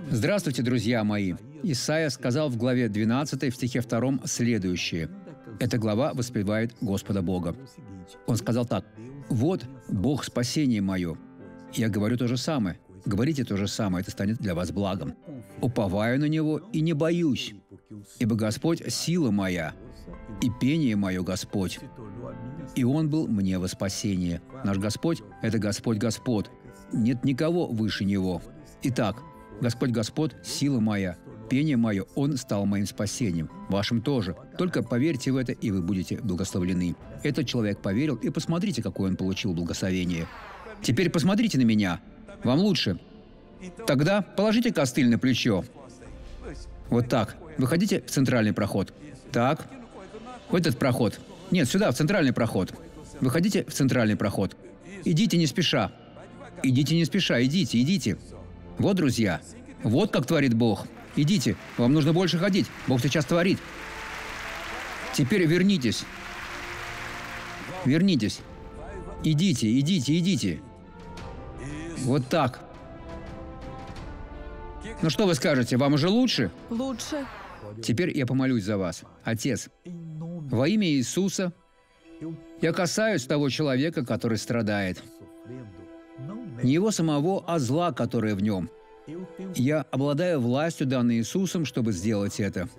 Здравствуйте, друзья мои! Исайя сказал в главе 12, в стихе 2 следующее. Эта глава воспевает Господа Бога. Он сказал так: «Вот Бог спасение мое». Я говорю то же самое. Говорите то же самое, это станет для вас благом. «Уповаю на Него и не боюсь, ибо Господь – сила моя, и пение мое Господь. И Он был мне во спасение». Наш Господь – это Господь Господ. Нет никого выше Него. Итак, Господь Господ – сила моя, пение мое, Он стал моим спасением. Вашим тоже. Только поверьте в это, и вы будете благословлены. Этот человек поверил, и посмотрите, какое он получил благословение. Теперь посмотрите на меня. Вам лучше? Тогда положите костыль на плечо. Вот так. Выходите в центральный проход. Так. В этот проход. Нет, сюда, в центральный проход. Выходите в центральный проход. Идите не спеша. Идите не спеша, идите, идите. Вот, друзья, вот как творит Бог. Идите, вам нужно больше ходить. Бог сейчас творит. Теперь вернитесь. Вернитесь. Идите, идите, идите. Вот так. Ну что вы скажете, вам уже лучше? Лучше. Теперь я помолюсь за вас. Отец, во имя Иисуса я касаюсь того человека, который страдает. Не его самого, а зла, которое в нем. Я обладаю властью, данной Иисусом, чтобы сделать это.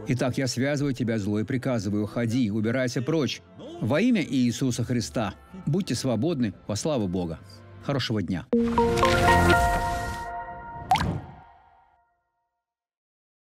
Итак, я связываю тебя, зло, и приказываю: уходи, убирайся прочь. Во имя Иисуса Христа будьте свободны во славу Бога. Хорошего дня.